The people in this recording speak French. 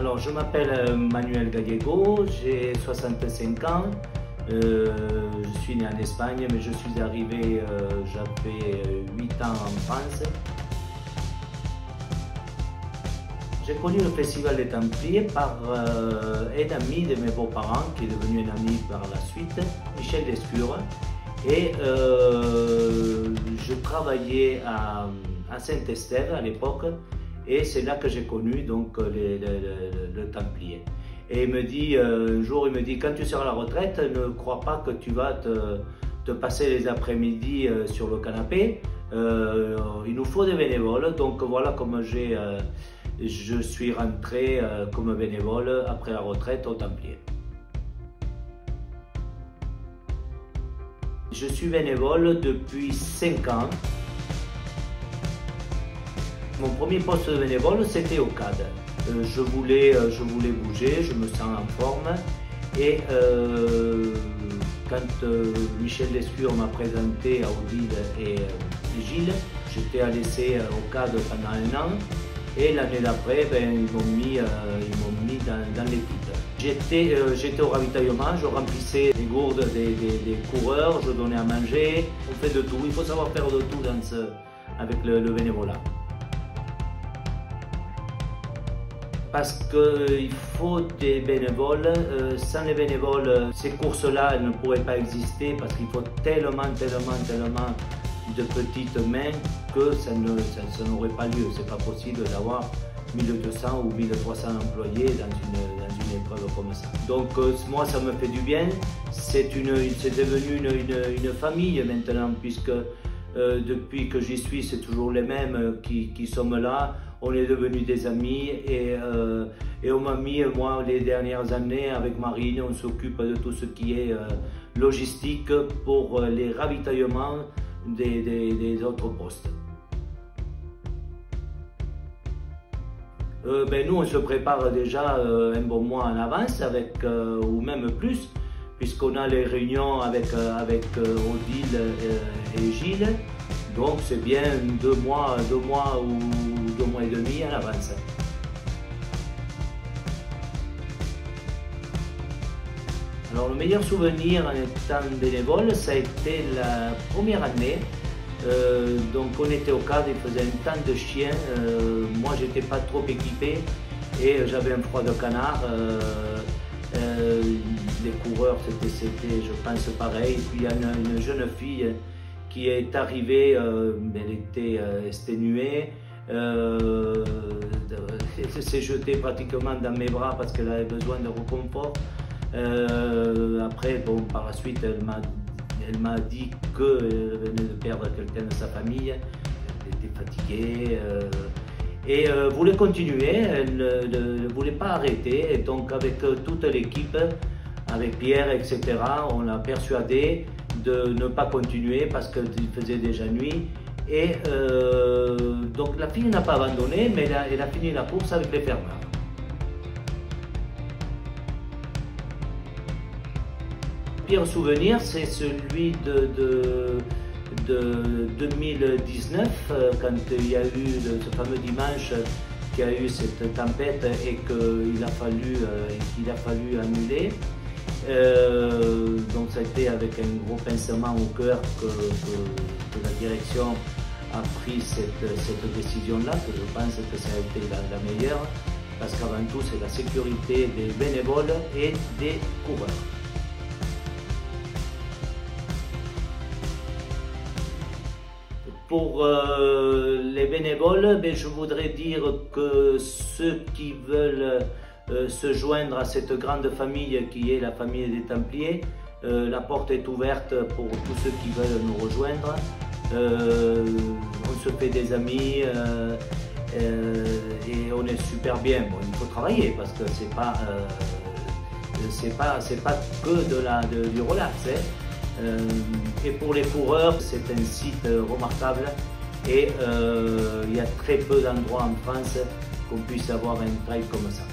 Alors, je m'appelle Manuel Gallego, j'ai 65 ans. Je suis né en Espagne, mais je suis arrivé, j'avais 8 ans en France. J'ai connu le Festival des Templiers par un ami de mes beaux-parents, qui est devenu un ami par la suite, Michel Lescure. Et je travaillais à Saint-Estève à l'époque, et c'est là que j'ai connu donc, le Templier. Et il me dit, un jour, il me dit, quand tu seras à la retraite, ne crois pas que tu vas te passer les après-midi sur le canapé. Il nous faut des bénévoles. Donc voilà comment je suis rentré comme bénévole après la retraite au Templier. Je suis bénévole depuis 5 ans. Mon premier poste de bénévole, c'était au CAD. Je voulais bouger, je me sens en forme. Et quand Michel Lescure m'a présenté à Odile et Gilles, j'étais à l'essai au CAD pendant 1 an. Et l'année d'après, ils m'ont mis dans l'équipe. J'étais au ravitaillement, je remplissais les gourdes des coureurs, je donnais à manger. On fait de tout, il faut savoir faire de tout avec le bénévolat. Parce qu'il faut des bénévoles. Sans les bénévoles, ces courses-là ne pourraient pas exister parce qu'il faut tellement de petites mains que ça n'aurait pas lieu. C'est pas possible d'avoir 1200 ou 1300 employés dans une épreuve comme ça. Donc moi, ça me fait du bien. C'est devenu une famille maintenant, puisque depuis que j'y suis, c'est toujours les mêmes qui sommes là. On est devenus des amis et on m'a mis, moi, les dernières années, avec Marine, on s'occupe de tout ce qui est logistique pour les ravitaillements des autres postes. Nous, on se prépare déjà un bon mois en avance, ou même plus, puisqu'on a les réunions avec Odile et Gilles. Donc c'est bien 2 mois ou 2 mois et demi en avance. Alors le meilleur souvenir en étant bénévole, ça a été la première année. Donc on était au cadre, il faisait un temps de chien. Moi j'étais pas trop équipé et j'avais un froid de canard. Les coureurs c'était je pense pareil. Et puis il y a une jeune fille qui est arrivée, elle était exténuée. Elle s'est jetée pratiquement dans mes bras parce qu'elle avait besoin de réconfort. Après, par la suite, elle m'a dit qu'elle venait de perdre quelqu'un de sa famille. Elle était fatiguée et voulait continuer. Elle ne voulait pas arrêter. Et donc, avec toute l'équipe, avec Pierre, etc., on l'a persuadé de ne pas continuer parce qu'il faisait déjà nuit. Et donc la fille n'a pas abandonné, mais elle a fini la course avec les fermeurs. Le pire souvenir, c'est celui de 2019, quand il y a eu ce fameux dimanche qui a eu cette tempête et qu'il a fallu annuler. Donc ça a été avec un gros pincement au cœur que la direction a pris cette décision-là, que je pense que ça a été la meilleure, parce qu'avant tout c'est la sécurité des bénévoles et des coureurs. Pour les bénévoles, je voudrais dire que ceux qui veulent se joindre à cette grande famille qui est la famille des Templiers, la porte est ouverte pour tous ceux qui veulent nous rejoindre. On se fait des amis et on est super bien. Bon, il faut travailler parce que c'est pas que du relax. Et pour les coureurs, c'est un site remarquable et il y a très peu d'endroits en France qu'on puisse avoir un trail comme ça.